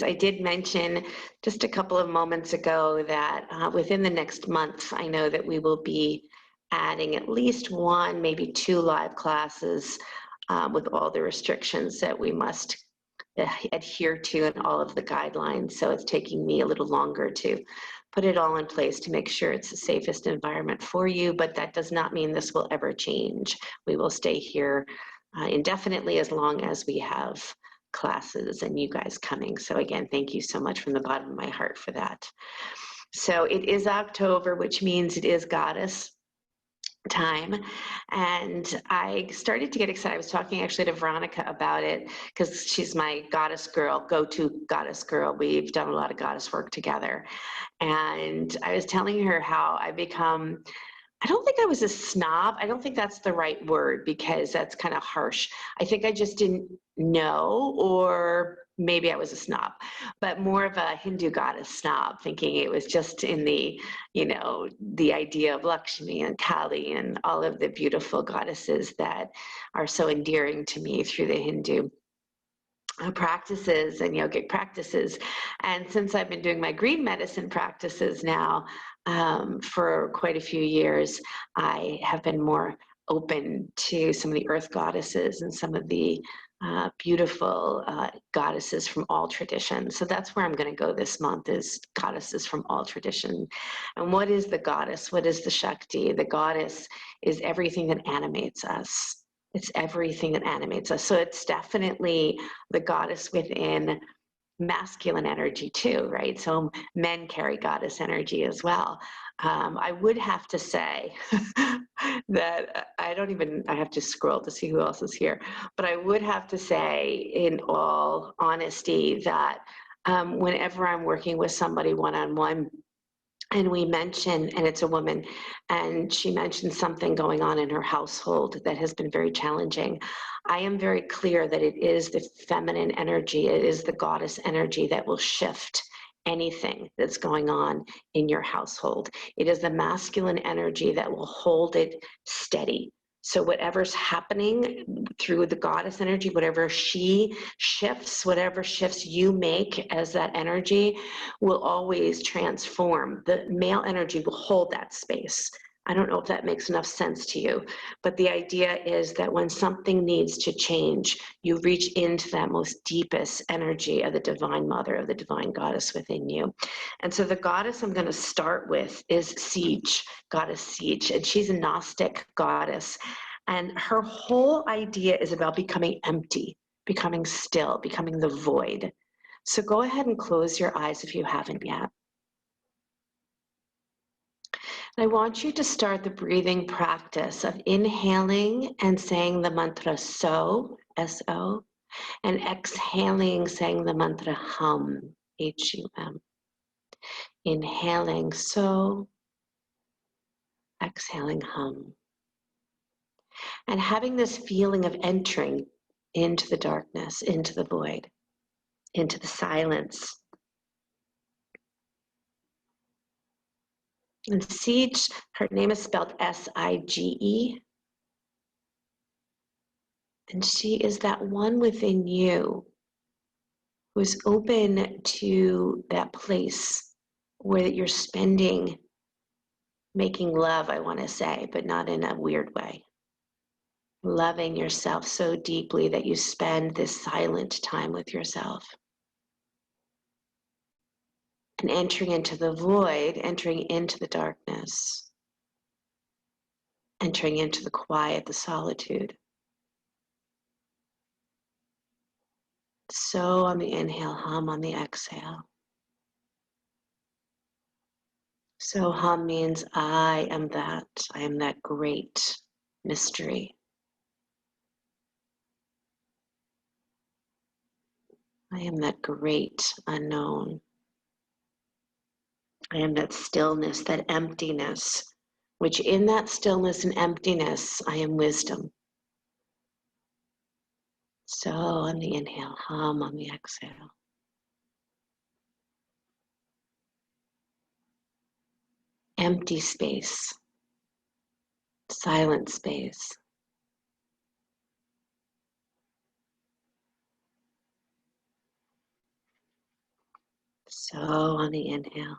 I did mention just a couple of moments ago that within the next month, I know that we will be adding at least one, maybe two live classes with all the restrictions that we must adhere to and all of the guidelines. So it's taking me a little longer to put it all in place to make sure it's the safest environment for you, but that does not mean this will ever change. We will stay here indefinitely as long as we have classes and you guys coming. So again, thank you so much from the bottom of my heart for that. So it is October, which means it is Goddess time, and I started to get excited. I was talking actually to Veronica about it because she's my goddess girl, go-to goddess girl. We've done a lot of goddess work together, and I was telling her how I become, I don't think I was a snob. I don't think that's the right word because that's kind of harsh. I think I just didn't know, or maybe I was a snob, but more of a Hindu goddess snob, thinking it was just in the, you know, the idea of Lakshmi and Kali and all of the beautiful goddesses that are so endearing to me through the Hindu practices and yogic practices. And since I've been doing my green medicine practices now for quite a few years, I have been more open to some of the earth goddesses and some of the beautiful goddesses from all traditions. So that's where I'm going to go this month, is goddesses from all tradition. And what is the goddess? What is the Shakti? The goddess is everything that animates us. It's everything that animates us. So it's definitely the goddess within masculine energy too, right? So men carry goddess energy as well. I would have to say that I have to scroll to see who else is here, but I would have to say in all honesty that whenever I'm working with somebody one-on-one, and we mention, and it's a woman, and she mentioned something going on in her household that has been very challenging. I am very clear that it is the feminine energy, it is the goddess energy that will shift anything that's going on in your household. It is the masculine energy that will hold it steady. So whatever's happening through the goddess energy, whatever she shifts, whatever shifts you make as that energy will always transform. The male energy will hold that space. I don't know if that makes enough sense to you, but the idea is that when something needs to change, you reach into that most deepest energy of the divine mother, of the divine goddess within you. And so the goddess I'm going to start with is Sige, goddess Sige, and she's a Gnostic goddess. And her whole idea is about becoming empty, becoming still, becoming the void. So go ahead and close your eyes if you haven't yet. I want you to start the breathing practice of inhaling and saying the mantra So, S-O, and exhaling, saying the mantra Hum, H-U-M. Inhaling So, exhaling Hum. And having this feeling of entering into the darkness, into the void, into the silence. And Sige, her name is spelled S-I-G-E. And she is that one within you who is open to that place where you're spending, making love, I want to say, but not in a weird way. Loving yourself so deeply that you spend this silent time with yourself. And entering into the void, entering into the darkness, entering into the quiet, the solitude. So on the inhale, hum on the exhale. So hum means I am that great mystery. I am that great unknown. I am that stillness, that emptiness, which in that stillness and emptiness, I am wisdom. So on the inhale, hum on the exhale. Empty space, silent space. So on the inhale.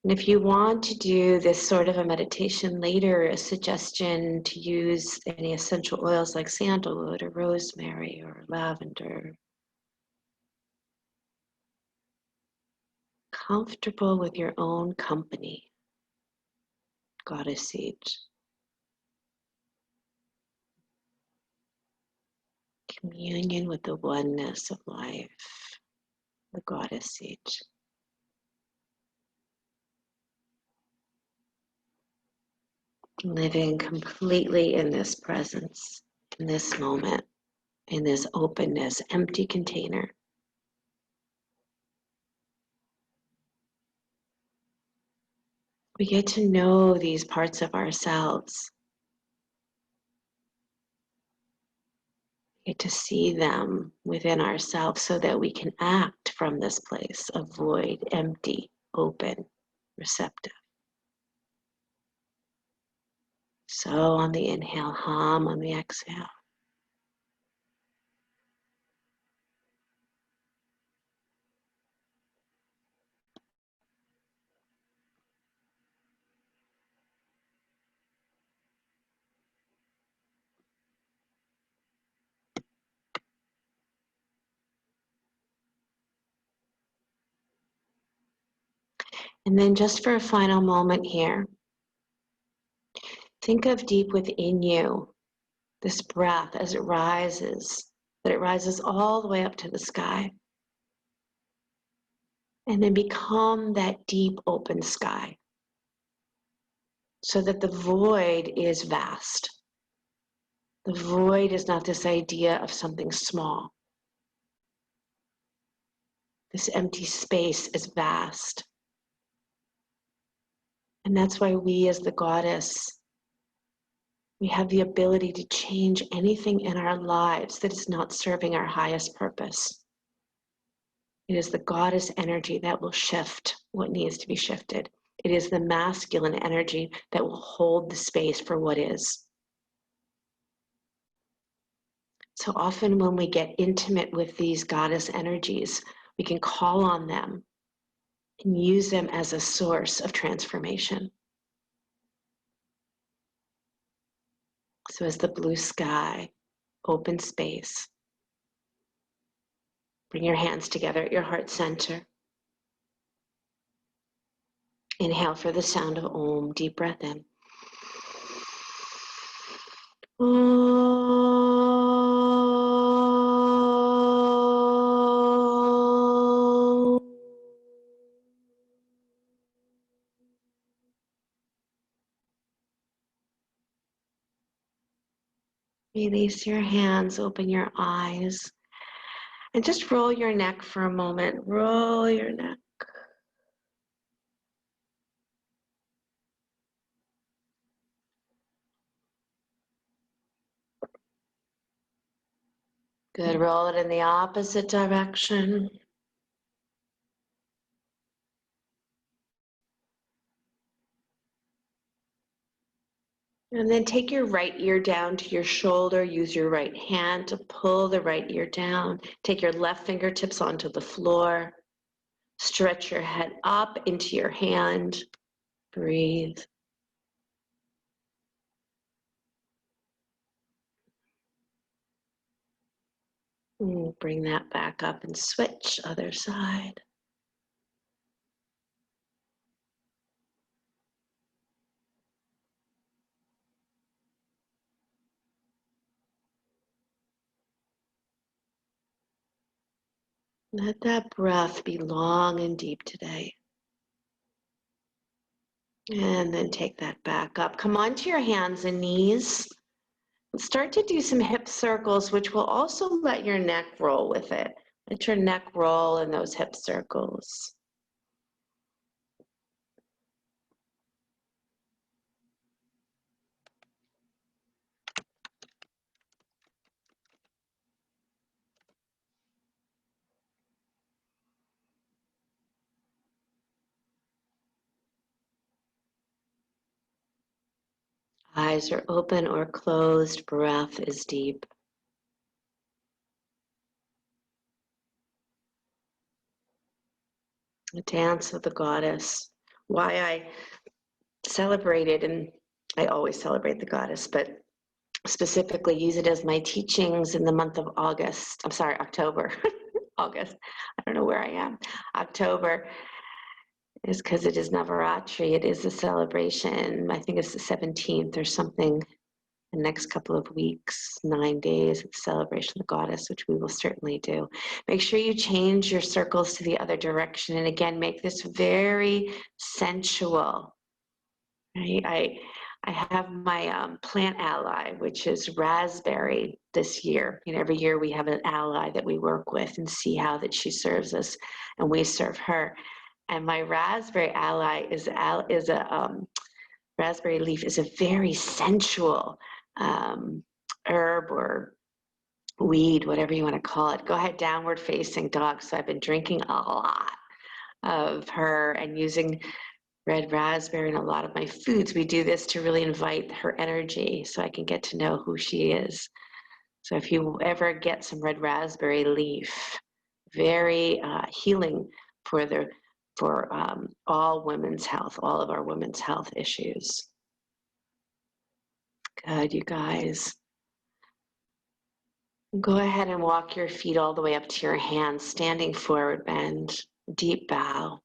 And if you want to do this sort of a meditation later, a suggestion to use any essential oils like sandalwood or rosemary or lavender. Comfortable with your own company, goddess sage. Communion with the oneness of life, the goddess sage. Living completely in this presence, in this moment, in this openness, empty container. We get to know these parts of ourselves. We get to see them within ourselves so that we can act from this place of void, empty, open, receptive. So on the inhale, hum on the exhale. And then just for a final moment here, think of deep within you, this breath as it rises, that it rises all the way up to the sky. And then become that deep open sky so that the void is vast. The void is not this idea of something small. This empty space is vast. And that's why we as the goddess, we have the ability to change anything in our lives that is not serving our highest purpose. It is the goddess energy that will shift what needs to be shifted. It is the masculine energy that will hold the space for what is. So often when we get intimate with these goddess energies, we can call on them and use them as a source of transformation. So as the blue sky, open space, bring your hands together at your heart center. Inhale for the sound of Om, deep breath in. Release your hands, open your eyes, and just roll your neck for a moment. Roll your neck. Good, roll it in the opposite direction. And then take your right ear down to your shoulder. Use your right hand to pull the right ear down. Take your left fingertips onto the floor. Stretch your head up into your hand. Breathe. And bring that back up and switch, other side. Let that breath be long and deep today. And then take that back up. Come onto your hands and knees. Start to do some hip circles, which will also let your neck roll with it. Let your neck roll in those hip circles. Eyes are open or closed, breath is deep. The dance of the goddess. Why I celebrated, and I always celebrate the goddess, but specifically use it as my teachings in the month of August. I'm sorry, October. August. I don't know where I am. October is because it is Navaratri. It is a celebration. I think it's the 17th or something. The next couple of weeks, 9 days, it's celebration of the goddess, which we will certainly do. Make sure you change your circles to the other direction. And again, make this very sensual. Right? I have my plant ally, which is raspberry this year. You know, every year we have an ally that we work with and see how that she serves us and we serve her. And my raspberry ally is a raspberry leaf is a very sensual herb or weed, whatever you want to call it. Go ahead, downward facing dog. So I've been drinking a lot of her and using red raspberry in a lot of my foods. We do this to really invite her energy so I can get to know who she is. So if you ever get some red raspberry leaf, very healing for all women's health, all of our women's health issues. Good, you guys. Go ahead and walk your feet all the way up to your hands, standing forward bend, deep bow.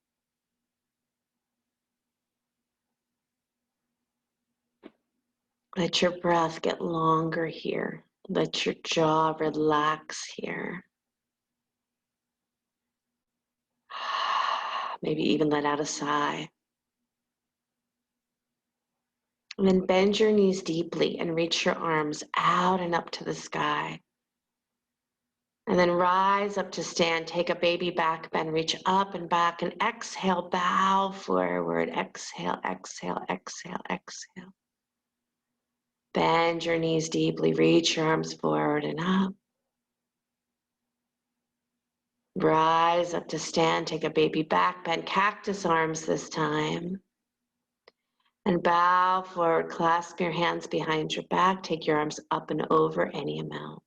Let your breath get longer here. Let your jaw relax here. Maybe even let out a sigh. And then bend your knees deeply and reach your arms out and up to the sky. And then rise up to stand, take a baby back bend, reach up and back, and exhale, bow forward. Exhale, exhale, exhale, exhale. Bend your knees deeply, reach your arms forward and up. Rise up to stand, take a baby back bend, cactus arms this time. And bow forward, clasp your hands behind your back, take your arms up and over any amount.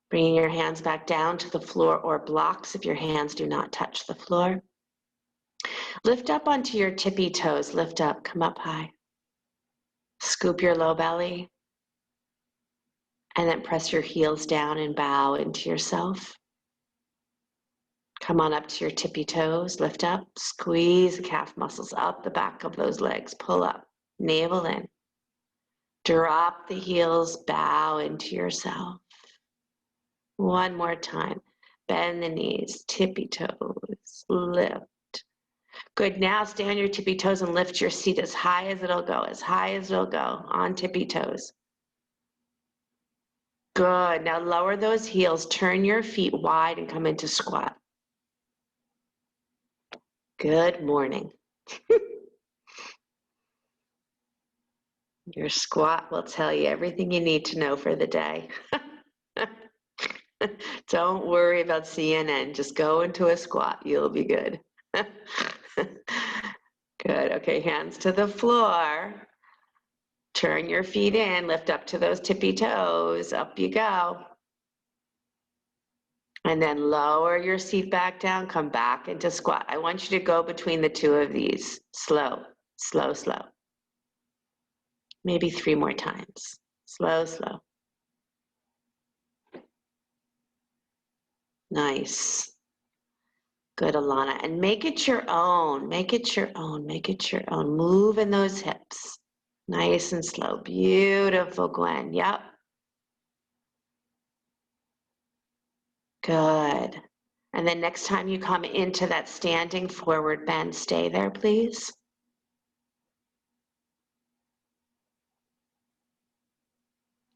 Bringing your hands back down to the floor or blocks if your hands do not touch the floor. Lift up onto your tippy toes, lift up, come up high. Scoop your low belly. And then press your heels down and bow into yourself. Come on up to your tippy toes, lift up, squeeze the calf muscles up the back of those legs, pull up, navel in. Drop the heels, bow into yourself. One more time, bend the knees, tippy toes, lift. Good, now stay on your tippy toes and lift your seat as high as it'll go, as high as it'll go, on tippy toes. Good, now lower those heels, turn your feet wide and come into squat. Good morning. Your squat will tell you everything you need to know for the day. Don't worry about CNN, just go into a squat, you'll be good. Good, okay, hands to the floor. Turn your feet in, lift up to those tippy toes, up you go. And then lower your seat back down, come back into squat. I want you to go between the two of these, slow, slow, slow. Maybe 3 more times, slow, slow. Nice. Good, Alana. And make it your own, make it your own, make it your own. Move in those hips. Nice and slow. Beautiful, Gwen. Yep. Good. And then next time you come into that standing forward bend, stay there, please.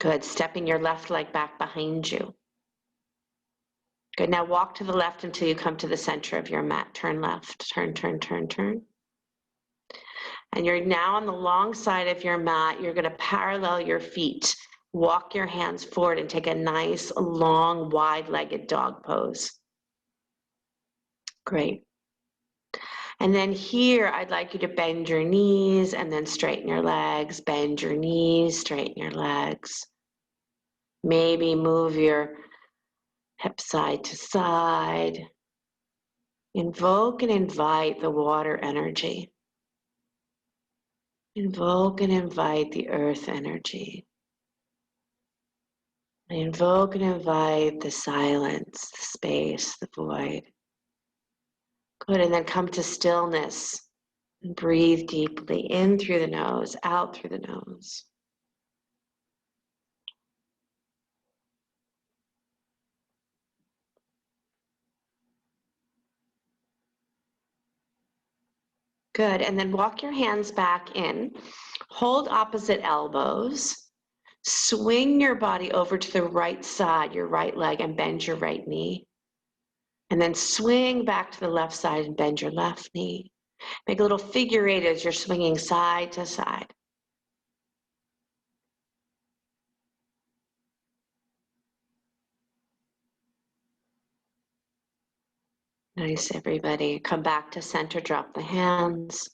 Good. Stepping your left leg back behind you. Good. Now walk to the left until you come to the center of your mat. Turn left. Turn, turn, turn, turn. And you're now on the long side of your mat. You're going to parallel your feet. Walk your hands forward and take a nice, long, wide-legged dog pose. Great. And then here, I'd like you to bend your knees and then straighten your legs. Bend your knees, straighten your legs. Maybe move your hip side to side. Invoke and invite the water energy. Invoke and invite the earth energy. Invoke and invite the silence, the space, the void. Good, and then come to stillness. And breathe deeply in through the nose, out through the nose. Good, and then walk your hands back in. Hold opposite elbows. Swing your body over to the right side, your right leg, and bend your right knee. And then swing back to the left side and bend your left knee. Make a little figure eight as you're swinging side to side. Nice, everybody. Come back to center, drop the hands.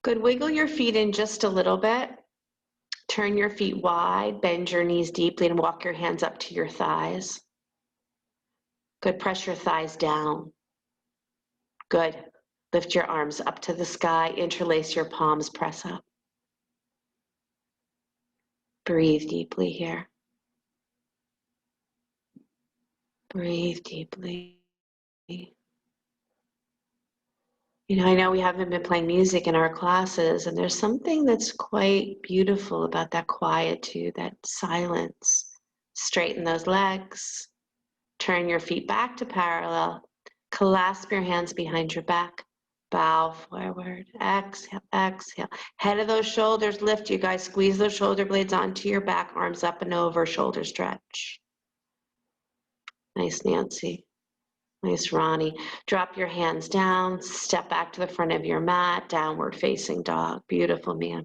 Good, wiggle your feet in just a little bit. Turn your feet wide, bend your knees deeply, and walk your hands up to your thighs. Good, press your thighs down. Good, lift your arms up to the sky, interlace your palms, press up. Breathe deeply here. Breathe deeply. You know, I know we haven't been playing music in our classes, and there's something that's quite beautiful about that quietude, that silence. Straighten those legs. Turn your feet back to parallel. Clasp your hands behind your back. Bow forward. Exhale, exhale. Head of those shoulders lift, you guys. Squeeze those shoulder blades onto your back, arms up and over, shoulder stretch. Nice, Nancy. Nice, Ronnie. Drop your hands down, step back to the front of your mat, downward facing dog. Beautiful, man.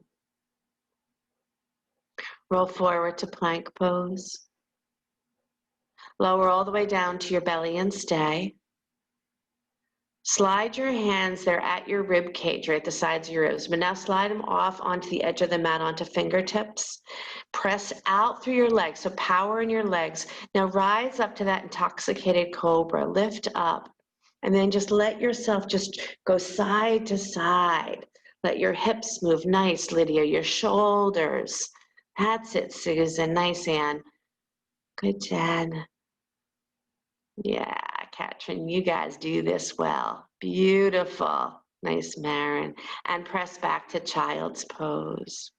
Roll forward to plank pose. Lower all the way down to your belly and stay. Slide your hands, they're at your rib cage, right at the sides of your ribs, but now slide them off onto the edge of the mat, onto fingertips. Press out through your legs, so power in your legs. Now rise up to that intoxicated cobra, lift up, and then just let yourself just go side to side. Let your hips move. Nice, Lydia, your shoulders. That's it, Susan. Nice, Anne. Good, Jen. Yeah, Katrin, you guys do this well. Beautiful. Nice, Marin. And press back to child's pose.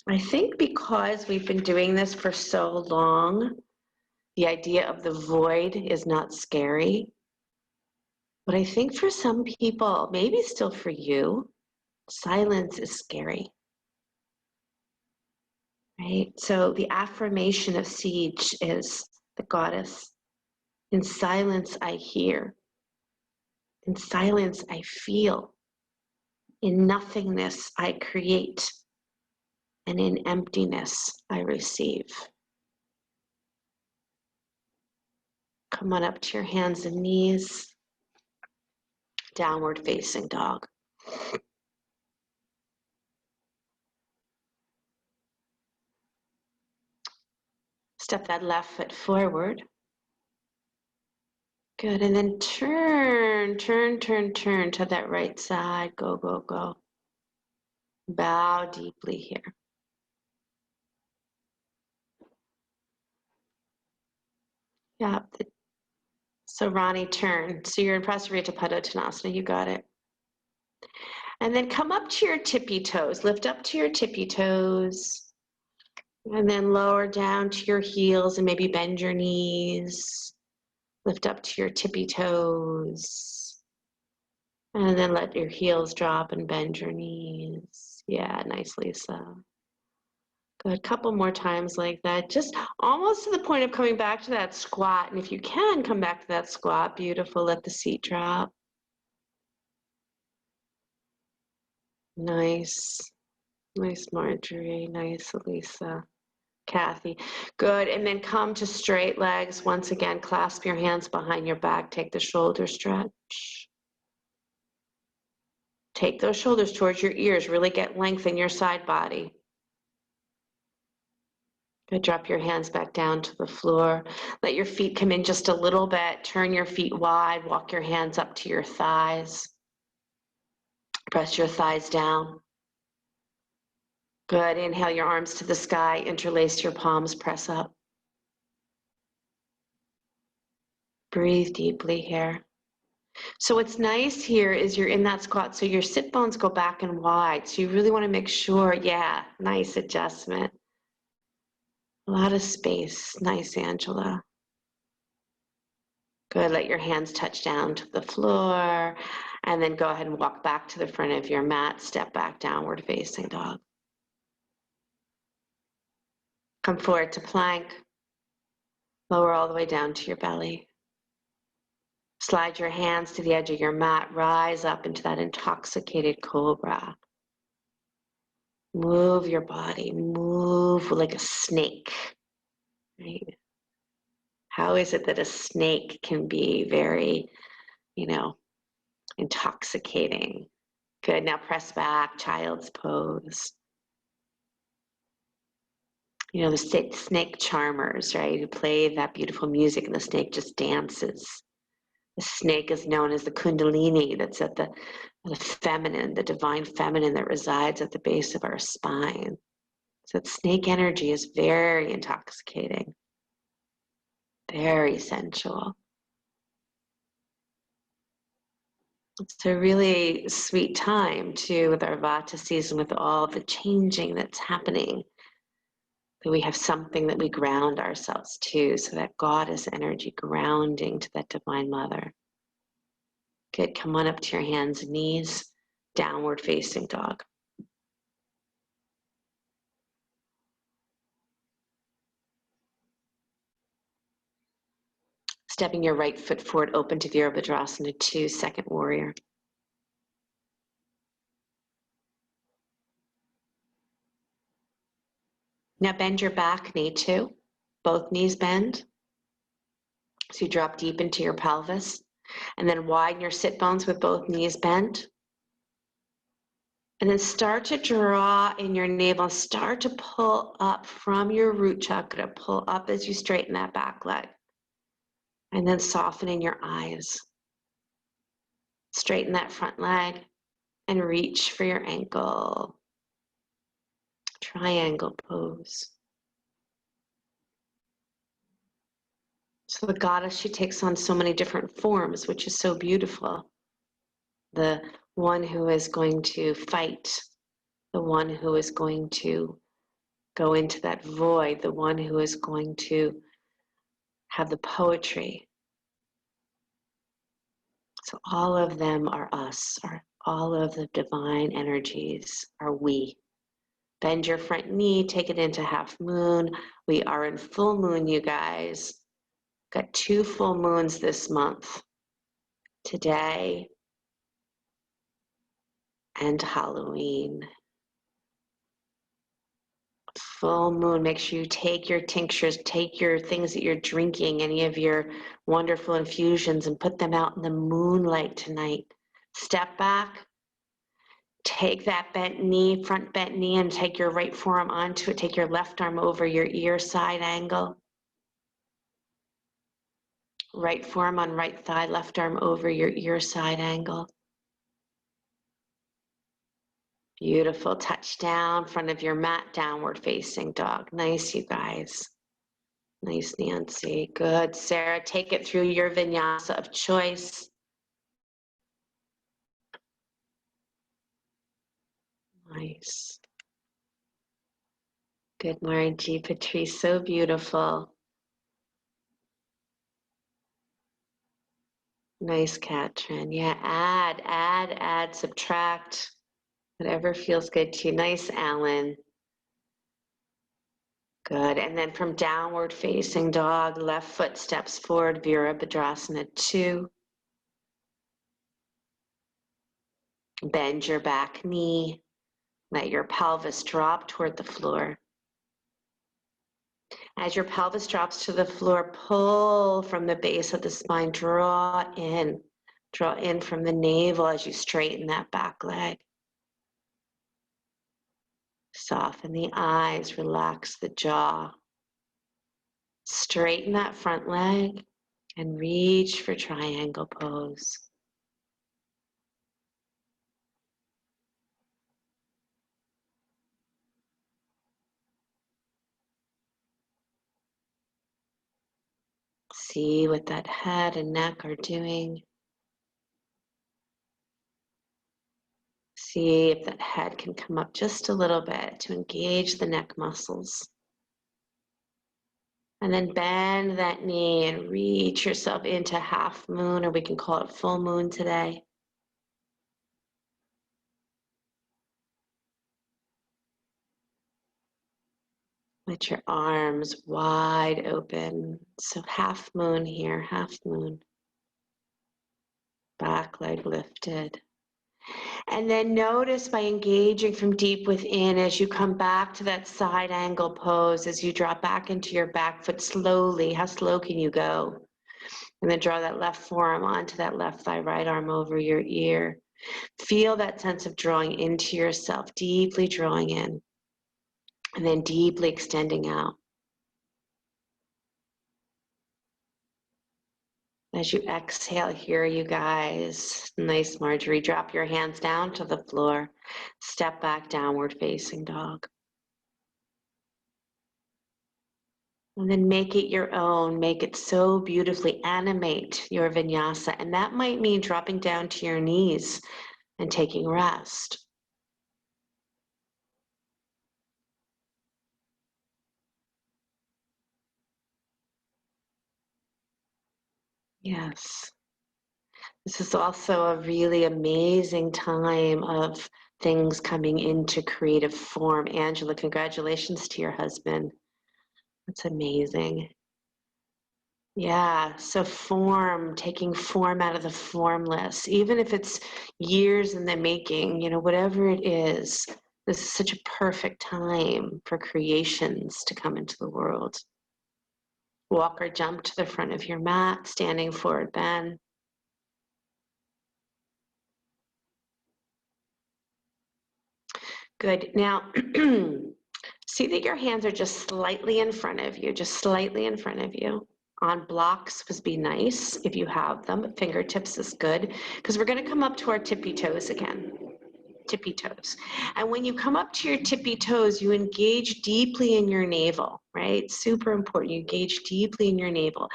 I think because we've been doing this for so long, the idea of the void is not scary. But I think for some people, maybe still for you, silence is scary. Right? So the affirmation of Sige is the goddess. In silence, I hear. In silence, I feel. In nothingness, I create. And in emptiness, I receive. Come on up to your hands and knees. Downward facing dog. Step that left foot forward. Good, and then turn to that right side. Go, go, go. Bow deeply here. Yeah. So Ronnie, turn. So you're in Prasarita Padottanasana. You got it. And then come up to your tippy toes. Lift up to your tippy toes. And then lower down to your heels and maybe bend your knees. Lift up to your tippy toes. And then let your heels drop and bend your knees. Yeah, nice, Lisa. Good, couple more times like that. Just almost to the point of coming back to that squat. And if you can, come back to that squat. Beautiful, let the seat drop. Nice. Nice, Marjorie. Nice, Lisa. Kathy. Good, and then come to straight legs. Once again, clasp your hands behind your back. Take the shoulder stretch. Take those shoulders towards your ears. Really get length in your side body. Good. Drop your hands back down to the floor. Let your feet come in just a little bit. Turn your feet wide. Walk your hands up to your thighs. Press your thighs down. Good. Inhale your arms to the sky. Interlace your palms. Press up. Breathe deeply here. So what's nice here is you're in that squat, so your sit bones go back and wide. So you really want to make sure, yeah, nice adjustment. A lot of space. Nice, Angela. Good. Let your hands touch down to the floor, and then go ahead and walk back to the front of your mat. Step back, downward facing dog. Come forward to plank. Lower all the way down to your belly. Slide your hands to the edge of your mat. Rise up into that intoxicated cobra. Move your body. Move like a snake. Right? How is it that a snake can be very, intoxicating? Good. Now press back, child's pose. The snake charmers, right? Who play that beautiful music and the snake just dances. The snake is known as the Kundalini, that's at the feminine, the divine feminine that resides at the base of our spine. So that snake energy is very intoxicating, very sensual. It's a really sweet time too with our Vata season, with all the changing that's happening. That we have something that we ground ourselves to, so that goddess energy grounding to that divine mother. Good. Come on up to your hands and knees, downward facing dog. Stepping your right foot forward, open to Virabhadrasana 2, second warrior. Now bend your back knee too. Both knees bend. So you drop deep into your pelvis, and then widen your sit bones with both knees bent. And then start to draw in your navel, start to pull up from your root chakra, pull up as you straighten that back leg. And then soften in your eyes. Straighten that front leg and reach for your ankle. Triangle pose. So the goddess, she takes on so many different forms, which is so beautiful. The one who is going to fight, the one who is going to go into that void, the one who is going to have the poetry. So all of them are us, all of the divine energies are we. Bend your front knee, take it into half moon. We are in full moon, you guys. Got 2 full moons this month. Today and Halloween. Full moon, make sure you take your tinctures, take your things that you're drinking, any of your wonderful infusions, and put them out in the moonlight tonight. Step back, take that bent knee, front bent knee, and take your right forearm onto it. Take your left arm over your ear, side angle. Right forearm on right thigh, left arm over your ear, side angle. Beautiful. Touch down, front of your mat, downward facing dog. Nice, you guys. Nice, Nancy. Good. Sarah, take it through your vinyasa of choice. Nice. Good, Mari G. Patrice, so beautiful. Nice, Katrin. Yeah, add, subtract. Whatever feels good to you. Nice, Alan. Good. And then from downward facing dog, left foot steps forward, Virabhadrasana 2. Bend your back knee. Let your pelvis drop toward the floor. As your pelvis drops to the floor, pull from the base of the spine, draw in from the navel as you straighten that back leg. Soften the eyes, relax the jaw. Straighten that front leg and reach for triangle pose. See what that head and neck are doing. See if that head can come up just a little bit to engage the neck muscles. And then bend that knee and reach yourself into half moon, or we can call it full moon today. Let your arms wide open. So half moon here, half moon. Back leg lifted. And then notice by engaging from deep within as you come back to that side angle pose, as you drop back into your back foot slowly. How slow can you go? And then draw that left forearm onto that left thigh, right arm over your ear. Feel that sense of drawing into yourself, deeply drawing in, and then deeply extending out. As you exhale here, you guys, nice Marjorie, drop your hands down to the floor. Step back, downward facing dog. And then make it your own. Make it so beautifully. Animate your vinyasa. And that might mean dropping down to your knees and taking rest. Yes. This is also a really amazing time of things coming into creative form. Angela, congratulations to your husband. That's amazing. Yeah, so form, taking form out of the formless, even if it's years in the making, you know, whatever it is, this is such a perfect time for creations to come into the world. Walk or jump to the front of your mat, standing forward bend. Good. Now, see that your hands are just slightly in front of you, just slightly in front of you. On blocks would be nice if you have them. Fingertips is good because we're going to come up to our tippy toes again. Tippy toes. And when you come up to your tippy toes, you engage deeply in your navel, right? Super important. You engage deeply in your navel.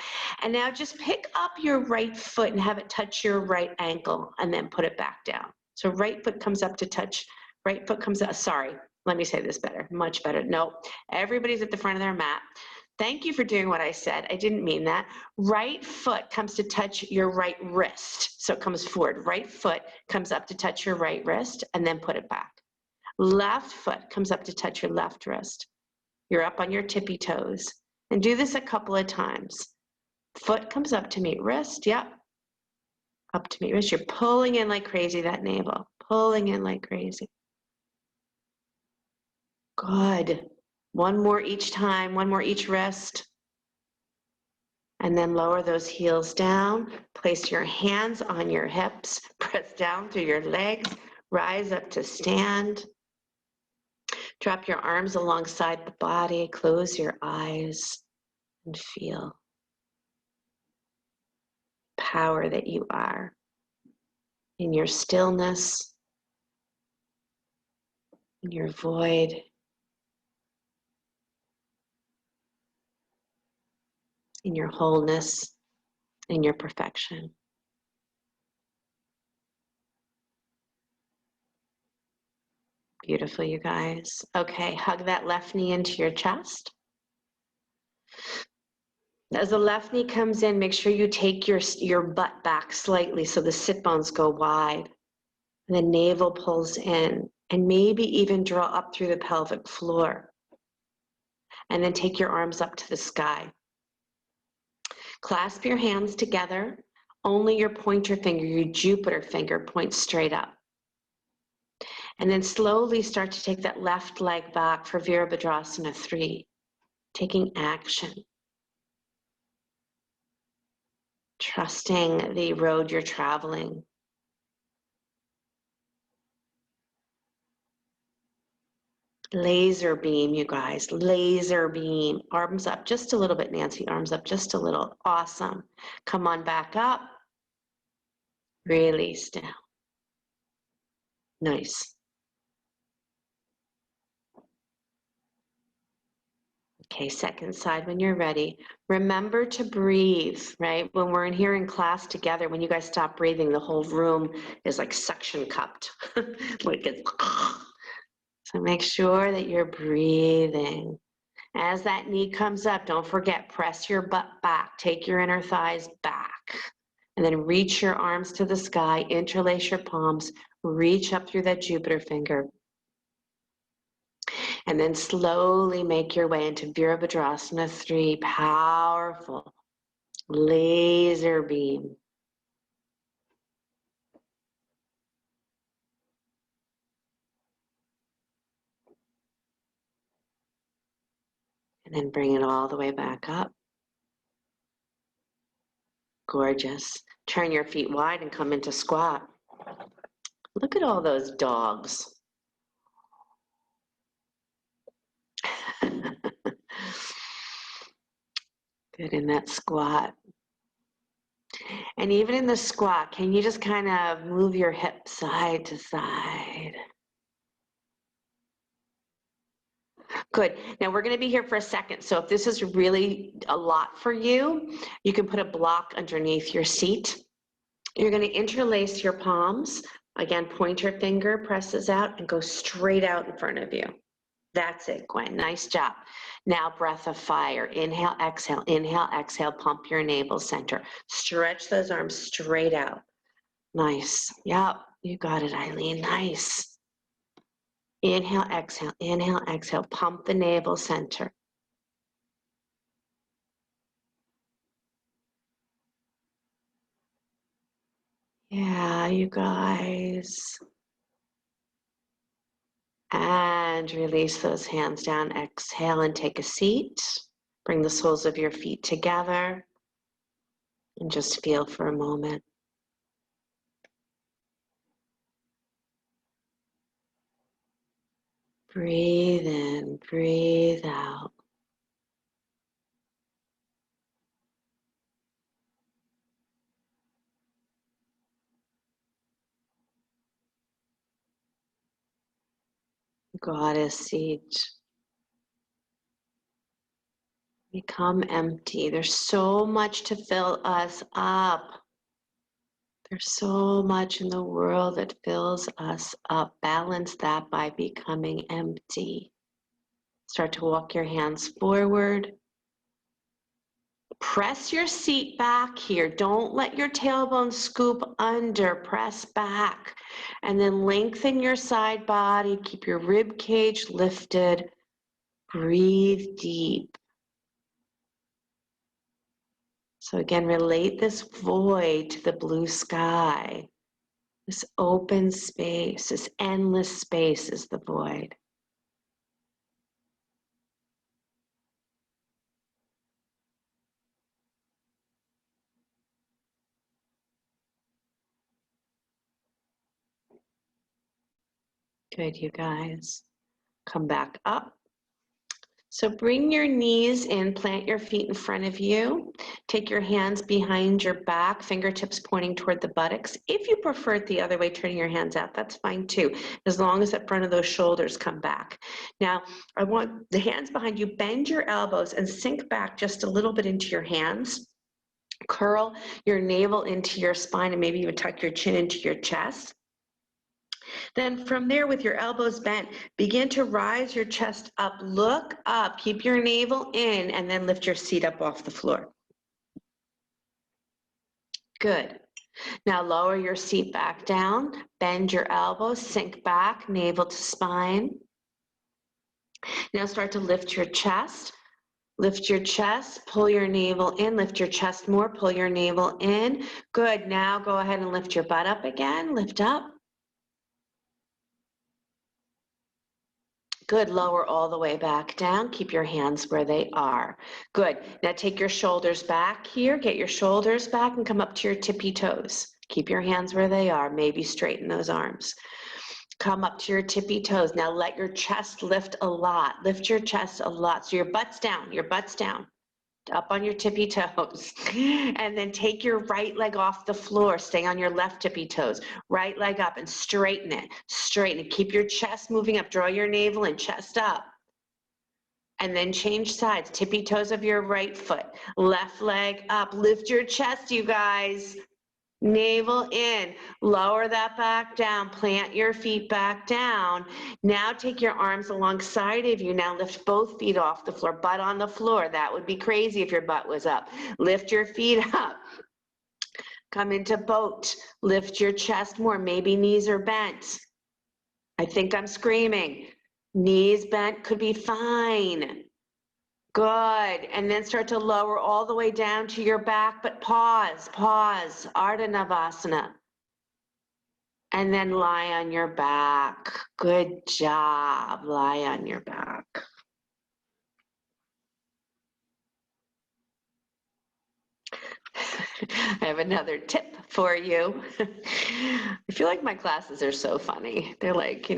And now just pick up your right foot and have it touch your right ankle and then put it back down. So right foot comes up to touch, right foot comes up, sorry, let me say this better, much better. No, everybody's at the front of their mat. Thank you for doing what I said. I didn't mean that. Right foot comes to touch your right wrist. So it comes forward. Right foot comes up to touch your right wrist and then put it back. Left foot comes up to touch your left wrist. You're up on your tippy toes. And do this a couple of times. Foot comes up to meet wrist. Yep. Up to meet wrist. You're pulling in like crazy, that navel. Pulling in like crazy. Good. One more each time, one more each wrist. And then lower those heels down. Place your hands on your hips. Press down through your legs. Rise up to stand. Drop your arms alongside the body. Close your eyes and feel the power that you are in your stillness, in your void. In your wholeness, in your perfection. Beautiful, you guys. Okay, hug that left knee into your chest. As the left knee comes in, make sure you take your butt back slightly so the sit bones go wide. And the navel pulls in, and maybe even draw up through the pelvic floor. And then take your arms up to the sky. Clasp your hands together. Only your pointer finger, your Jupiter finger, points straight up. And then slowly start to take that left leg back for Virabhadrasana 3, taking action. Trusting the road you're traveling. Laser beam, you guys, laser beam. Arms up just a little bit, Nancy, arms up just a little. Awesome. Come on back up. Release down. Nice. Okay, second side when you're ready. Remember to breathe, right? When we're in here in class together, when you guys stop breathing, the whole room is like suction cupped. Like it's, so make sure that you're breathing. As that knee comes up, don't forget, press your butt back. Take your inner thighs back. And then reach your arms to the sky, interlace your palms, reach up through that Jupiter finger. And then slowly make your way into Virabhadrasana 3, powerful laser beam. And then bring it all the way back up. Gorgeous. Turn your feet wide and come into squat. Look at all those dogs. Good in that squat. And even in the squat, can you just kind of move your hips side to side? Good. Now we're going to be here for a second. So if this is really a lot for you, you can put a block underneath your seat. You're going to interlace your palms. Again, pointer finger presses out and go straight out in front of you. That's it, Gwen. Nice job. Now breath of fire. Inhale, exhale, pump your navel center. Stretch those arms straight out. Nice. Yep, you got it, Eileen. Nice. Inhale, exhale, pump the navel center. Yeah, you guys. And release those hands down. Exhale and take a seat. Bring the soles of your feet together and just feel for a moment. Breathe in, breathe out. Goddess seat. Become empty. There's so much to fill us up. There's so much in the world that fills us up. Balance that by becoming empty. Start to walk your hands forward. Press your seat back here. Don't let your tailbone scoop under. Press back. And then lengthen your side body. Keep your rib cage lifted. Breathe deep. So again, relate this void to the blue sky. This open space, this endless space is the void. Good, you guys. Come back up. So bring your knees in, plant your feet in front of you. Take your hands behind your back, fingertips pointing toward the buttocks. If you prefer it the other way, turning your hands out, that's fine too, as long as the front of those shoulders come back. Now, I want the hands behind you, bend your elbows and sink back just a little bit into your hands. Curl your navel into your spine and maybe you would tuck your chin into your chest. Then from there, with your elbows bent, begin to rise your chest up, look up, keep your navel in, and then lift your seat up off the floor. Good. Now lower your seat back down, bend your elbows, sink back, navel to spine. Now start to lift your chest. Lift your chest, pull your navel in, lift your chest more, pull your navel in. Good. Now go ahead and lift your butt up again, lift up. Good, lower all the way back down. Keep your hands where they are. Good, now take your shoulders back here. Get your shoulders back and come up to your tippy toes. Keep your hands where they are. Maybe straighten those arms. Come up to your tippy toes. Now let your chest lift a lot. Lift your chest a lot. So your butt's down, up on your tippy toes. And then take your right leg off the floor. Stay on your left tippy toes. Right leg up and straighten it. Straighten it. Keep your chest moving up. Draw your navel and chest up. And then change sides. Tippy toes of your right foot. Left leg up. Lift your chest, you guys. Navel in, lower that back down, plant your feet back down. Now take your arms alongside of you. Now lift both feet off the floor, butt on the floor. That would be crazy if your butt was up. Lift your feet up. Come into boat. Lift your chest more. Maybe knees are bent. I think I'm screaming. Knees bent could be fine. Good, and then start to lower all the way down to your back, but pause, Ardha Navasana. And then lie on your back. Good job, lie on your back. I have another tip for you. I feel like my classes are so funny. They're like,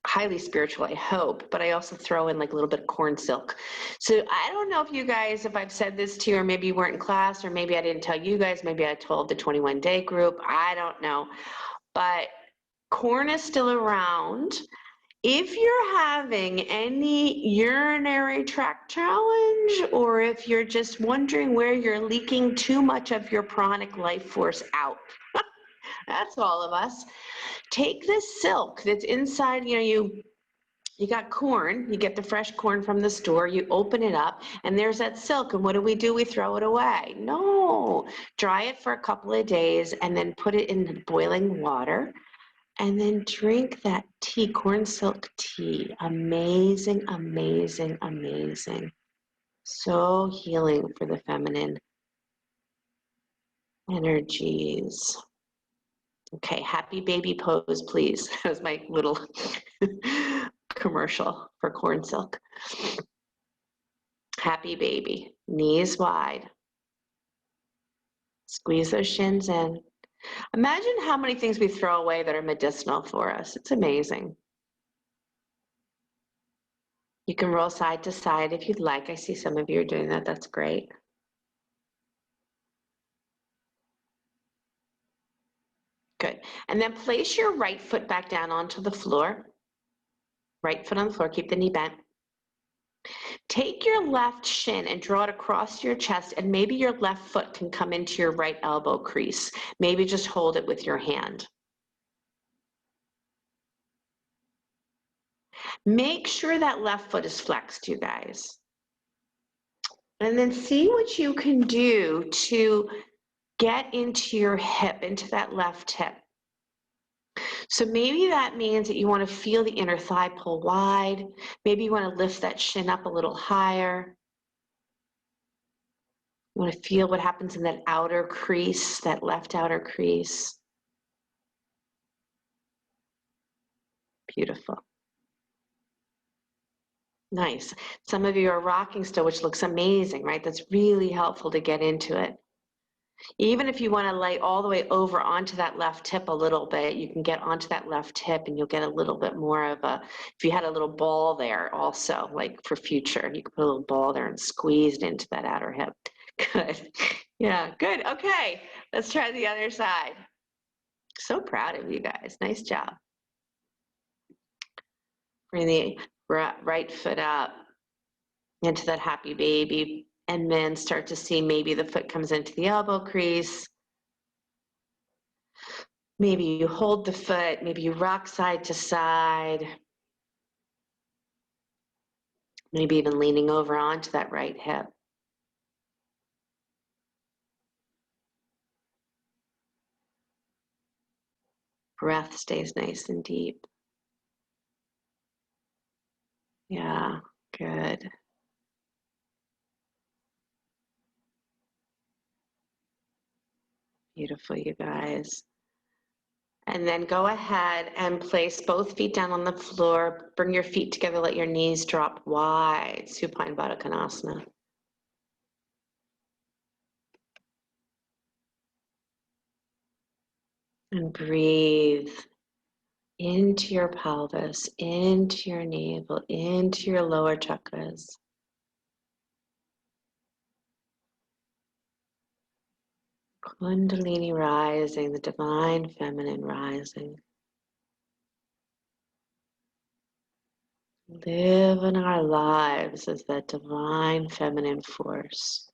highly spiritual, I hope, but I also throw in like a little bit of corn silk. So I don't know if you guys, if I've said this to you, or maybe you weren't in class, or maybe I didn't tell you guys, maybe I told the 21-day group, I don't know. But corn is still around. If you're having any urinary tract challenge, or if you're just wondering where you're leaking too much of your pranic life force out, that's all of us. Take this silk that's inside, you got corn, you get the fresh corn from the store, you open it up, and there's that silk, and what do? We throw it away. No, dry it for a couple of days, and then put it in boiling water, and then drink that tea, corn silk tea. Amazing, amazing, amazing. So healing for the feminine energies. Okay, happy baby pose, please. That was my little commercial for corn silk. Happy baby, knees wide. Squeeze those shins in. Imagine how many things we throw away that are medicinal for us. It's amazing. You can roll side to side if you'd like. I see some of you are doing that. That's great. Good. And then place your right foot back down onto the floor. Right foot on the floor. Keep the knee bent. Take your left shin and draw it across your chest, and maybe your left foot can come into your right elbow crease. Maybe just hold it with your hand. Make sure that left foot is flexed, you guys. And then see what you can do to get into your hip, into that left hip. So maybe that means that you want to feel the inner thigh pull wide. Maybe you want to lift that shin up a little higher. You want to feel what happens in that outer crease, that left outer crease. Beautiful. Nice. Some of you are rocking still, which looks amazing, right? That's really helpful to get into it. Even if you want to lay all the way over onto that left hip a little bit, you can get onto that left hip and you'll get a little bit more of a, if you had a little ball there also, like for future, you can put a little ball there and squeeze it into that outer hip. Good. Yeah, good. Okay, let's try the other side. So proud of you guys. Nice job. Bring the right foot up into that happy baby, and then start to see maybe the foot comes into the elbow crease. Maybe you hold the foot, maybe you rock side to side. Maybe even leaning over onto that right hip. Breath stays nice and deep. Yeah, good. Beautiful, you guys. And then go ahead and place both feet down on the floor. Bring your feet together, let your knees drop wide. Supine Baddha Konasana. And breathe into your pelvis, into your navel, into your lower chakras. Kundalini rising, the divine feminine rising. Living our lives as that divine feminine force.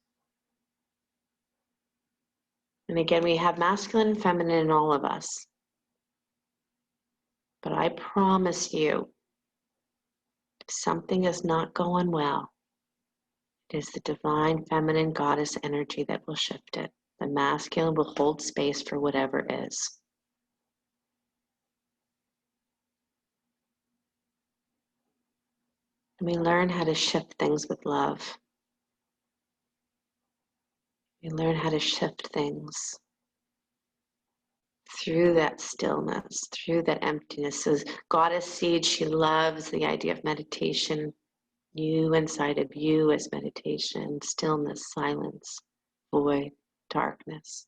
And again, we have masculine and feminine in all of us. But I promise you, if something is not going well, it is the divine feminine goddess energy that will shift it. The masculine will hold space for whatever is. And we learn how to shift things with love. We learn how to shift things through that stillness, through that emptiness. So Goddess Seed, she loves the idea of meditation. You inside of you as meditation, stillness, silence, void, darkness.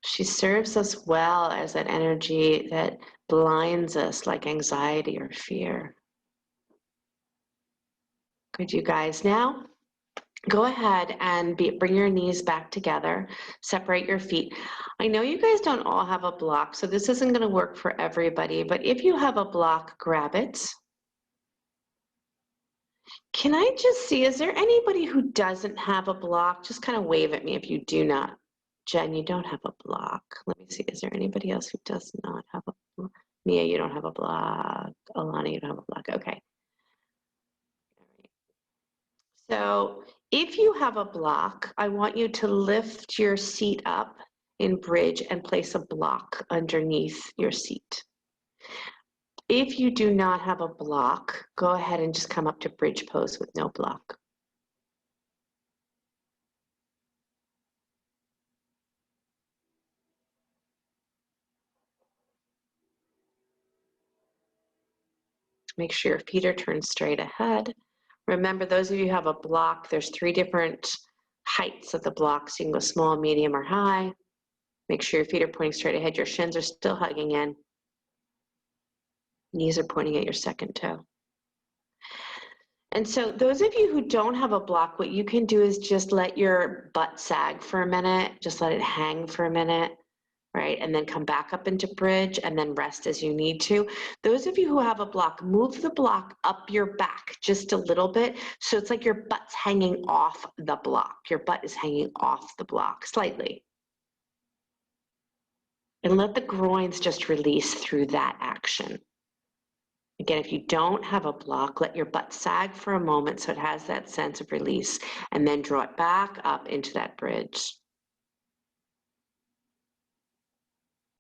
She serves us well as that energy that blinds us like anxiety or fear. Good, you guys. Now, go ahead and bring your knees back together. Separate your feet. I know you guys don't all have a block, so this isn't going to work for everybody, but if you have a block, grab it. Can I just see, is there anybody who doesn't have a block? Just kind of wave at me if you do not. Jen, you don't have a block. Let me see, is there anybody else who does not have a block? Mia, you don't have a block. Alana, you don't have a block. Okay. So if you have a block, I want you to lift your seat up in bridge and place a block underneath your seat. If you do not have a block, go ahead and just come up to bridge pose with no block. Make sure your feet are turned straight ahead. Remember, those of you who have a block, there's 3 different heights of the block. So you can go small, medium, or high. Make sure your feet are pointing straight ahead. Your shins are still hugging in. Knees are pointing at your second toe. And so those of you who don't have a block, what you can do is just let your butt sag for a minute. Just let it hang for a minute. Right, and then come back up into bridge and then rest as you need to. Those of you who have a block, move the block up your back just a little bit. So it's like your butt's hanging off the block. Your butt is hanging off the block slightly. And let the groins just release through that action. Again, if you don't have a block, let your butt sag for a moment so it has that sense of release, and then draw it back up into that bridge.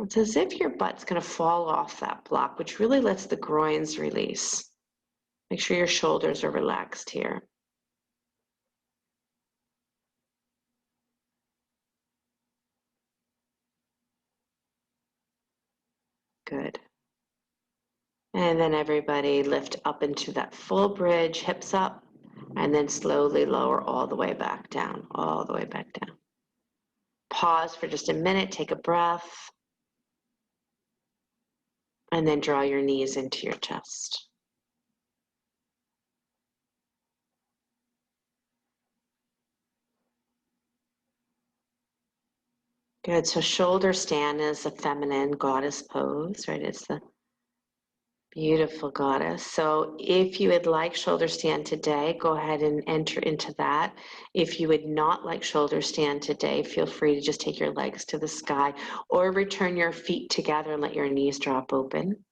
It's as if your butt's going to fall off that block, which really lets the groins release. Make sure your shoulders are relaxed here. Good. And then everybody lift up into that full bridge, hips up, and then slowly lower all the way back down, all the way back down. Pause for just a minute, take a breath, and then draw your knees into your chest. Good, so shoulder stand is a feminine goddess pose, right? It's the beautiful goddess. So if you would like shoulder stand today, go ahead and enter into that. If you would not like shoulder stand today, feel free to just take your legs to the sky or return your feet together and let your knees drop open.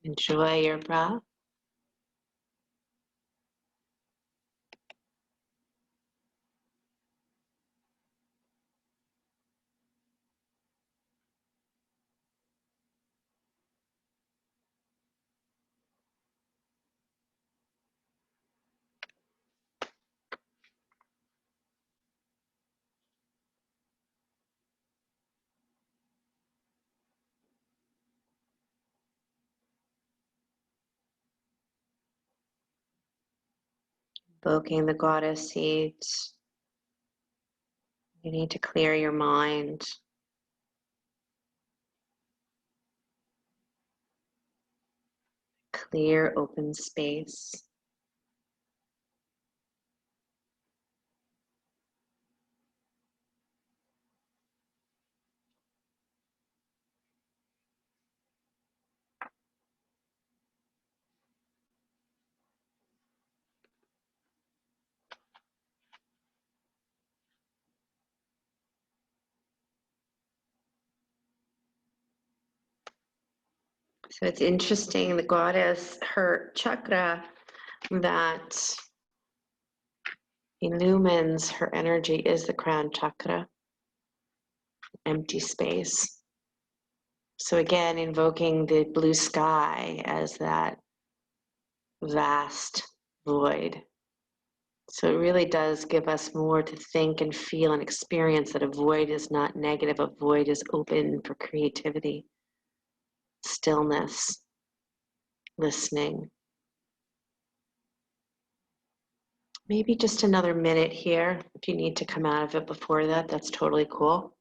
Enjoy your breath. Evoking the goddess seeds. You need to clear your mind. Clear, open space. So it's interesting, the goddess, her chakra that illumines her energy is the crown chakra, empty space. So again, invoking the blue sky as that vast void. So it really does give us more to think and feel and experience, that a void is not negative, a void is open for creativity, stillness, listening. Maybe just another minute here. If you need to come out of it before that, that's totally cool.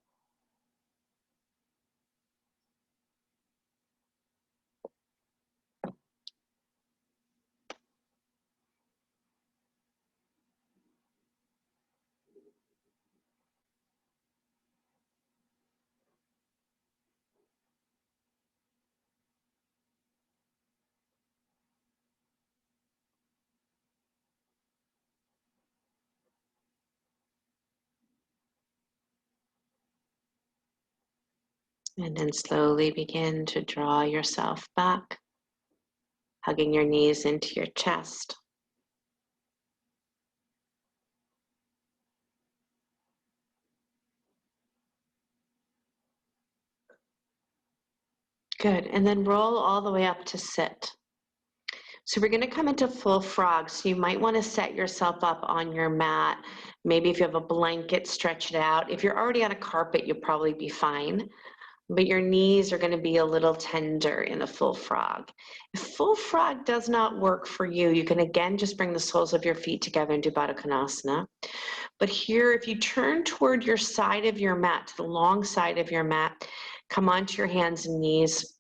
And then slowly begin to draw yourself back, hugging your knees into your chest. Good. And then roll all the way up to sit. So we're going to come into full frog. So you might want to set yourself up on your mat. Maybe if you have a blanket, stretch it out. If you're already on a carpet, you'll probably be fine. But your knees are going to be a little tender in a full frog. If full frog does not work for you, you can again just bring the soles of your feet together and do Baddha Konasana. But here, if you turn toward your side of your mat, to the long side of your mat, come onto your hands and knees,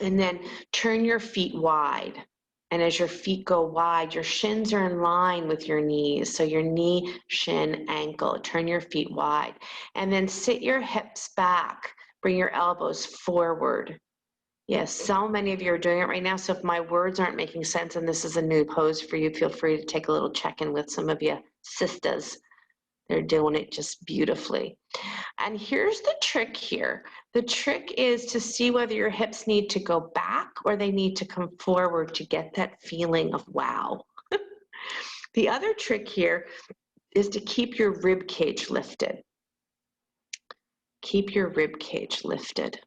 and then turn your feet wide. And as your feet go wide, your shins are in line with your knees. So your knee, shin, ankle, turn your feet wide. And then sit your hips back. Bring your elbows forward. Yes, so many of you are doing it right now. So if my words aren't making sense and this is a new pose for you, feel free to take a little check-in with some of you sisters. They're doing it just beautifully. And here's the trick here. The trick is to see whether your hips need to go back or they need to come forward to get that feeling of wow. The other trick here is to keep your rib cage lifted. Keep your rib cage lifted.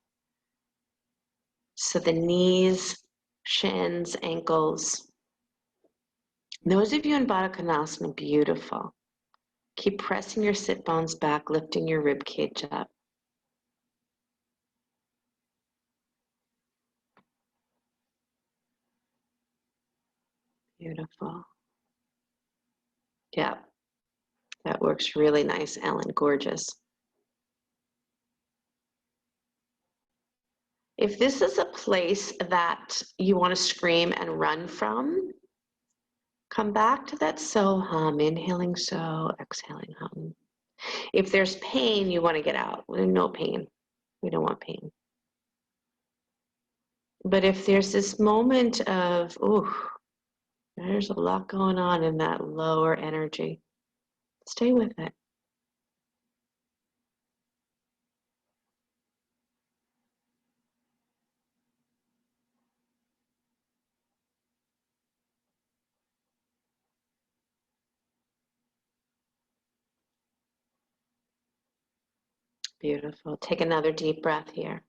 So the knees, shins, ankles. Those of you in Baddha Konasana, beautiful. Keep pressing your sit bones back, lifting your rib cage up. Beautiful. Yeah, that works really nice, Ellen. Gorgeous. If this is a place that you want to scream and run from, come back to that so hum, inhaling so, exhaling hum. If there's pain, you want to get out. No pain. We don't want pain. But if there's this moment of, ooh, there's a lot going on in that lower energy, stay with it. Beautiful. Take another deep breath here.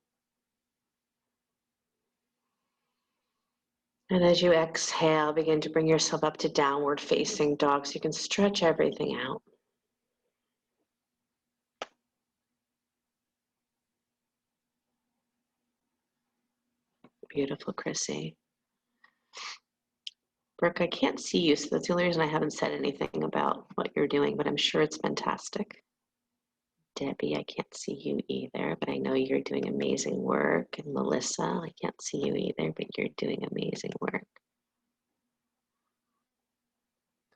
And as you exhale, begin to bring yourself up to downward facing dog so you can stretch everything out. Beautiful, Chrissy. Brooke, I can't see you, so that's the only reason I haven't said anything about what you're doing, but I'm sure it's fantastic. Debbie, I can't see you either, but I know you're doing amazing work. And Melissa, I can't see you either, but you're doing amazing work.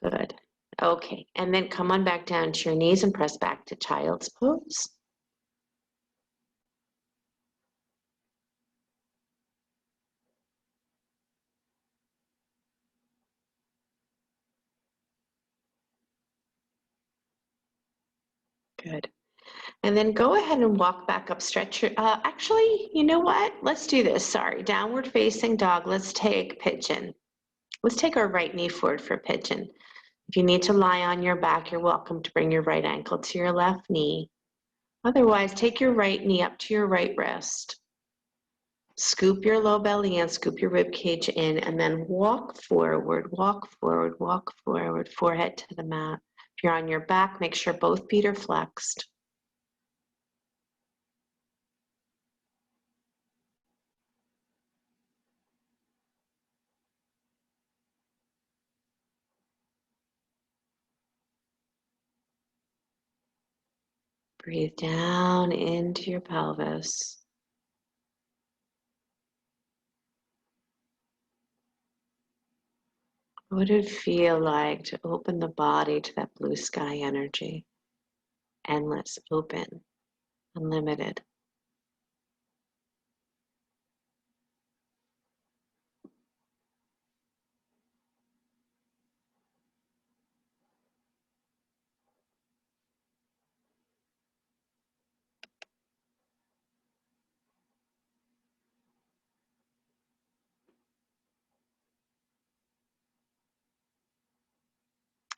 Good. Okay, and then come on back down to your knees and press back to child's pose. Good. And then go ahead and walk back up, stretch your, actually, you know what? Let's do this, sorry. Downward facing dog, let's take pigeon. Let's take our right knee forward for pigeon. If you need to lie on your back, you're welcome to bring your right ankle to your left knee. Otherwise, take your right knee up to your right wrist. Scoop your low belly in, scoop your rib cage in, and then walk forward, walk forward, walk forward, forehead to the mat. If you're on your back, make sure both feet are flexed. Breathe down into your pelvis. What would it feel like to open the body to that blue sky energy? Endless, open, unlimited.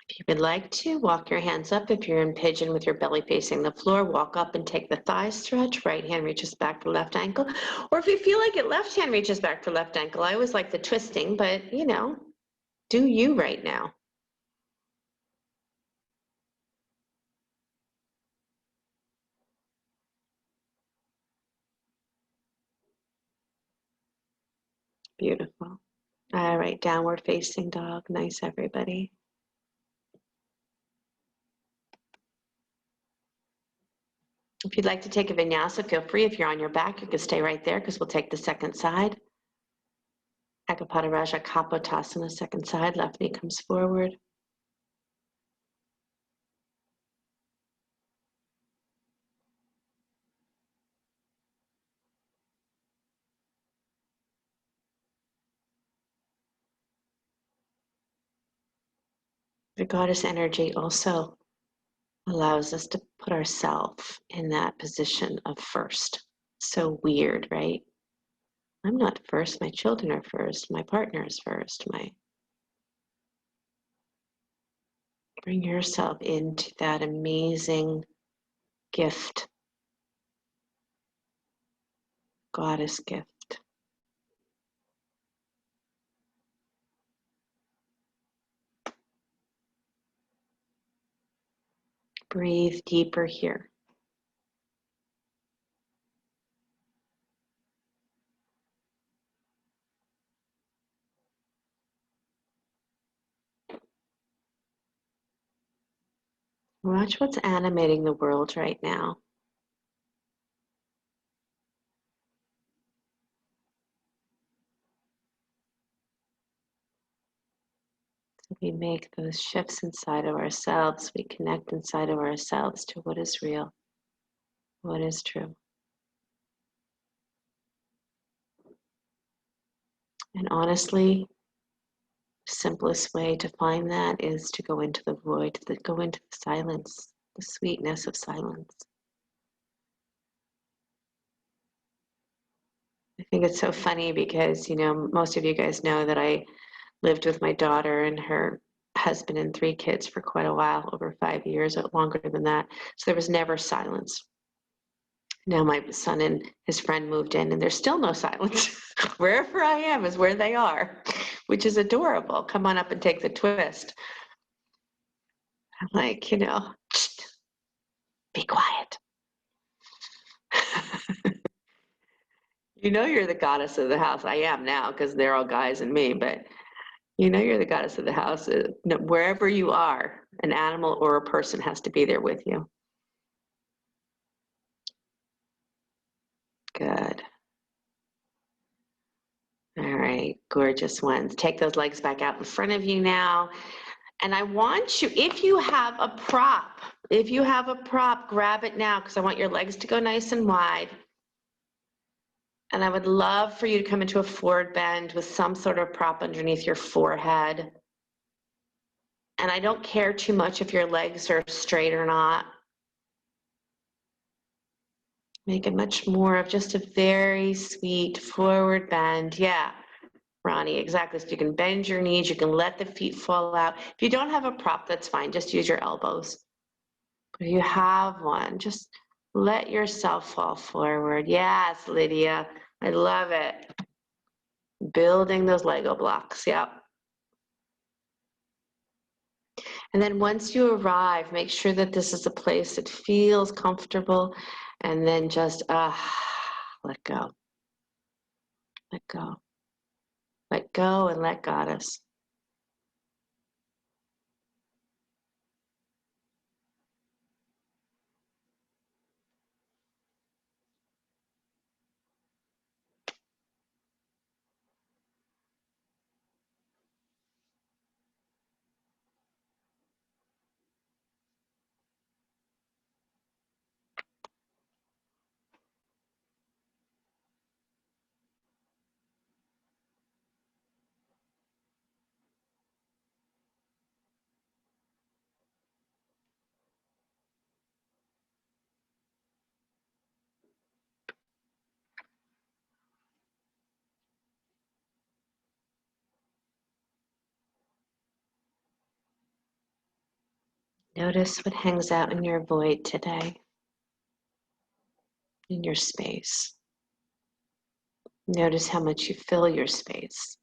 If you would like to, walk your hands up. If you're in pigeon with your belly facing the floor, walk up and take the thigh stretch. Right hand reaches back to left ankle. Or if you feel like it, left hand reaches back to left ankle. I always like the twisting, but you know, do you right now. Beautiful. All right, downward facing dog. Nice, everybody. If you'd like to take a vinyasa, feel free. If you're on your back, you can stay right there because we'll take the second side. Ekapada Raja Kapotasana, second side. Left knee comes forward. The goddess energy also allows us to put ourselves in that position of first. So weird, right? I'm not first, my children are first, my partner is first, bring yourself into that amazing gift, goddess gift. Breathe deeper here. Watch what's animating the world right now. So we make those shifts inside of ourselves. We connect inside of ourselves to what is real, what is true. And honestly, the simplest way to find that is to go into the void, to go into the silence, the sweetness of silence. I think it's so funny because, you know, most of you guys know that I lived with my daughter and her husband and 3 kids for quite a while, over 5 years, or longer than that. So there was never silence. Now my son and his friend moved in and there's still no silence. Wherever I am is where they are, which is adorable. Come on up and take the twist. I'm like, you know, be quiet. You know you're the goddess of the house. I am now because they're all guys and me, but You know you're the goddess of the house. Wherever you are, an animal or a person has to be there with you. Good. All right, gorgeous ones. Take those legs back out in front of you now. And I want you, if you have a prop, grab it now, because I want your legs to go nice and wide. And I would love for you to come into a forward bend with some sort of prop underneath your forehead. And I don't care too much if your legs are straight or not. Make it much more of just a very sweet forward bend. Yeah, Ronnie, exactly. So you can bend your knees, you can let the feet fall out. If you don't have a prop, that's fine. Just use your elbows. But if you have one, just let yourself fall forward. Yes, Lydia, I love it. Building those Lego blocks, yep. And then once you arrive, make sure that this is a place that feels comfortable, and then just let go. Let go. Let go and let Goddess. Notice what hangs out in your void today, in your space. Notice how much you fill your space.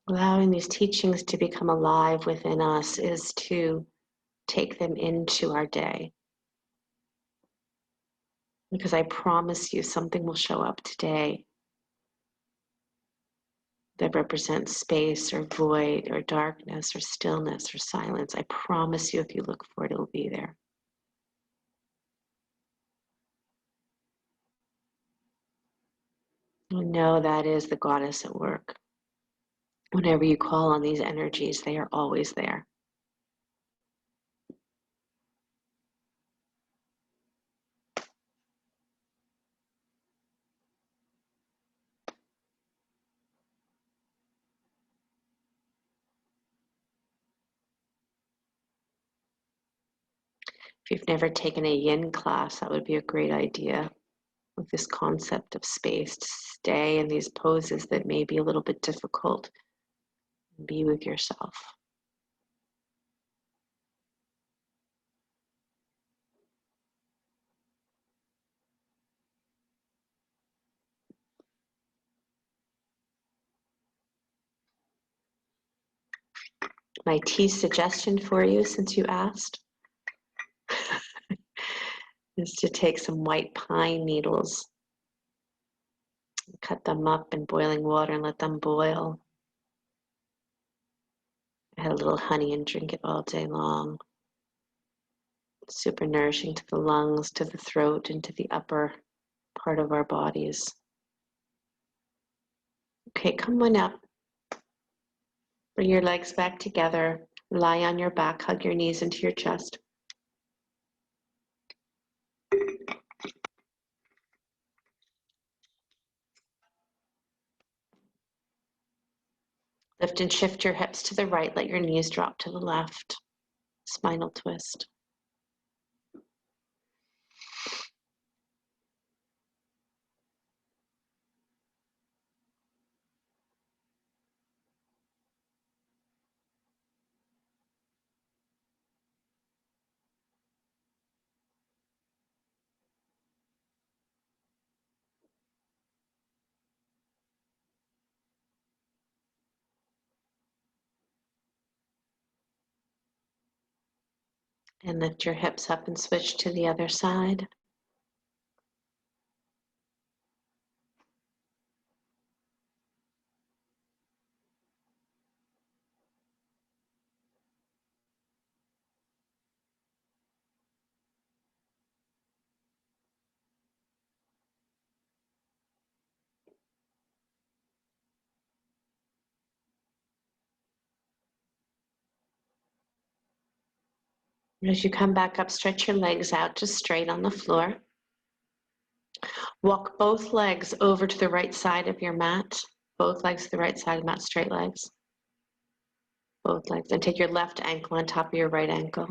Allowing these teachings to become alive within us is to take them into our day. Because I promise you something will show up today that represents space or void or darkness or stillness or silence. I promise you, if you look for it, it'll be there. You know that is the Goddess at work. Whenever you call on these energies, they are always there. If you've never taken a yin class, that would be a great idea, with this concept of space, to stay in these poses that may be a little bit difficult and be with yourself. My tea suggestion for you, since you asked, is to take some white pine needles, cut them up in boiling water and let them boil. Add a little honey and drink it all day long. Super nourishing to the lungs, to the throat, and to the upper part of our bodies. Okay, come on up. Bring your legs back together. Lie on your back, hug your knees into your chest. Lift and shift your hips to the right, let your knees drop to the left. Spinal twist. And lift your hips up and switch to the other side. As you come back up, stretch your legs out to straight on the floor. Walk both legs over to the right side of your mat. Both legs to the right side of the mat, straight legs. Both legs. And take your left ankle on top of your right ankle.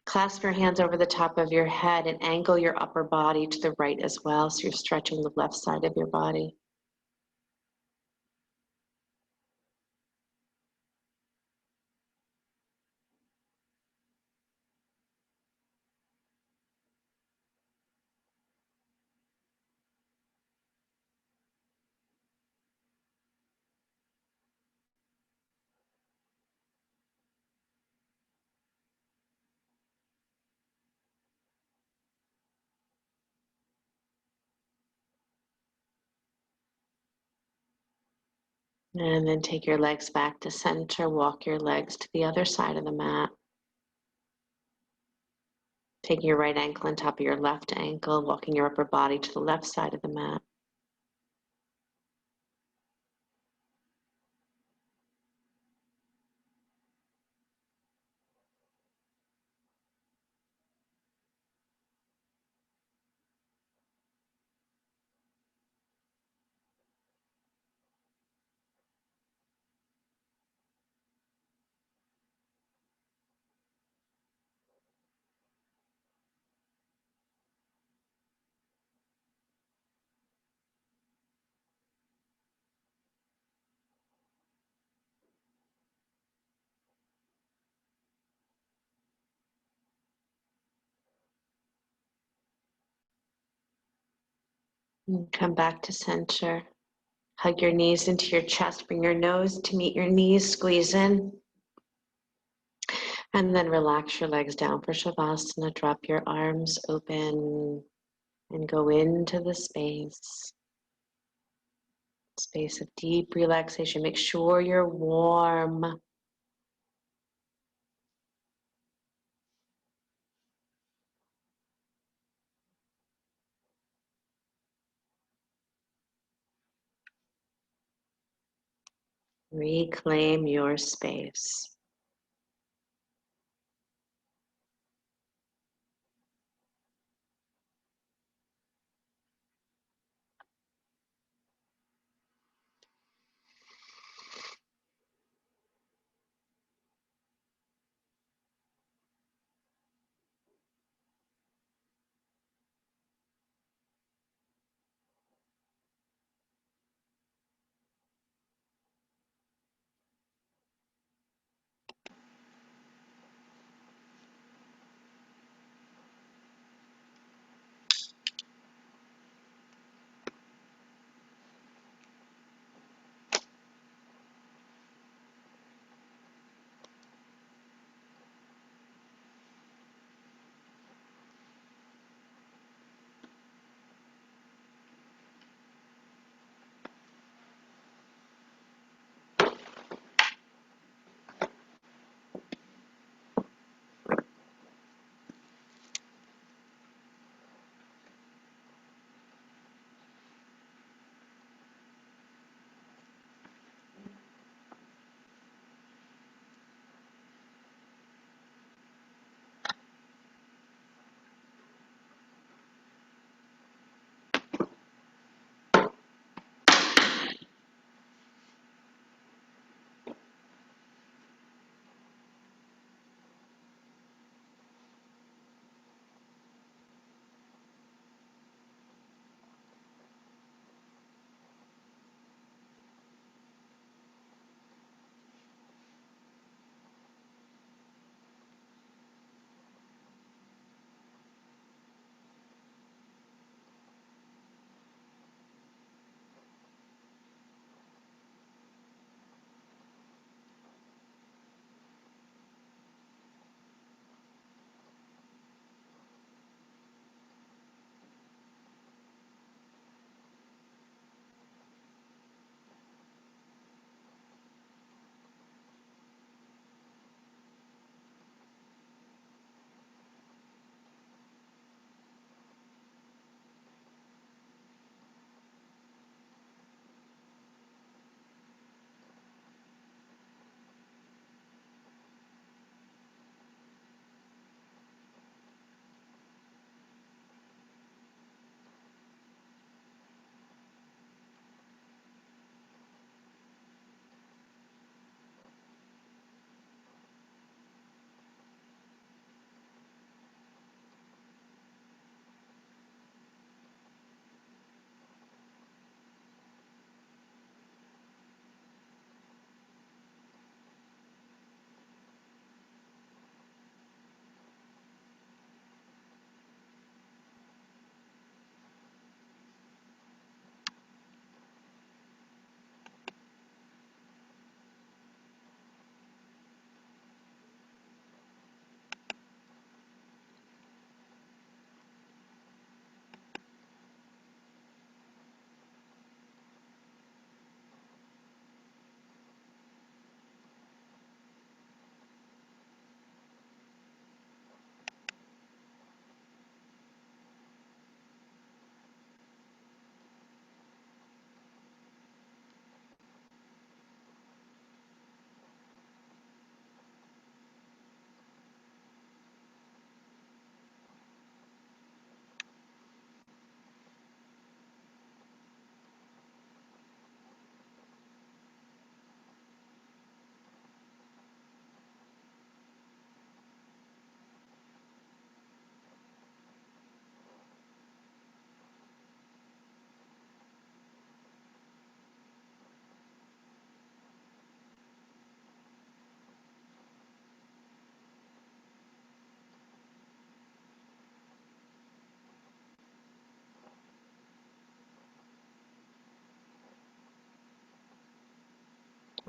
Clasp your hands over the top of your head and angle your upper body to the right as well, so you're stretching the left side of your body. And then take your legs back to center, walk your legs to the other side of the mat. Taking your right ankle on top of your left ankle, walking your upper body to the left side of the mat. And come back to center. Hug your knees into your chest. Bring your nose to meet your knees. Squeeze in. And then relax your legs down for Shavasana. Drop your arms open and go into the space. Space of deep relaxation. Make sure you're warm. Reclaim your space.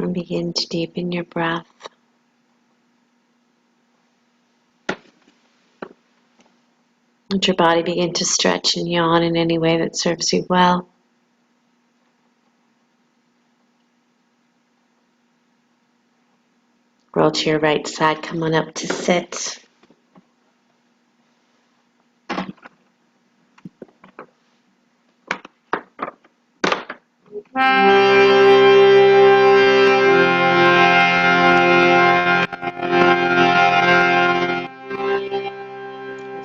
And begin to deepen your breath. Let your body begin to stretch and yawn in any way that serves you well. Roll to your right side. Come on up to sit.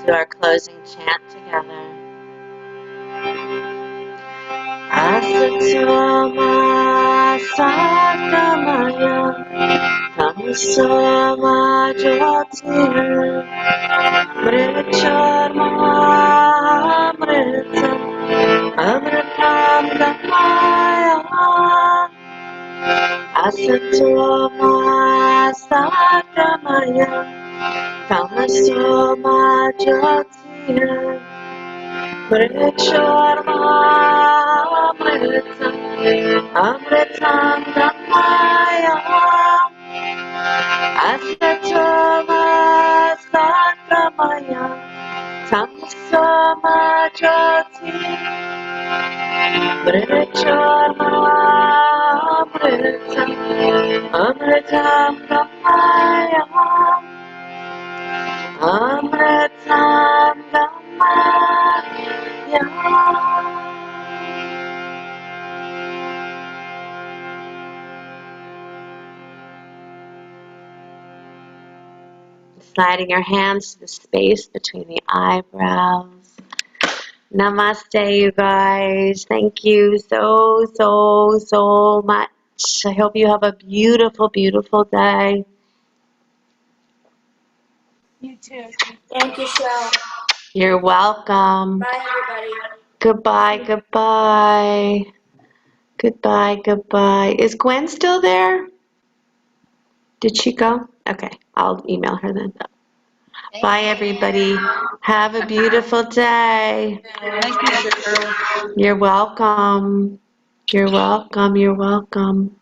Do our closing chant together. Asatoma Sagamaya Tamasoma Jyotir Mrityarma Amrita Amritam Gamaya Asatoma Sagamaya Tamasoma Jyotir Mrityarma Amrita Amritam Gamaya Asatoma Sakramaya Tamasoma Jyoti Mrityarma Amrita Amritam Gamaya Amritam Gamaya. Sliding your hands to the space between the eyebrows. Namaste, you guys. Thank you so much. I hope you have a beautiful, beautiful day. You too. Thank you, Sheryl. You're welcome. Bye, everybody. Goodbye, goodbye. Goodbye, goodbye. Is Gwen still there? Did she go? Okay, I'll email her then. Bye, everybody. Have a beautiful day. Thank you, Sheryl. You're welcome. You're welcome. You're welcome.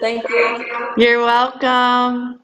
Thank you. You're welcome.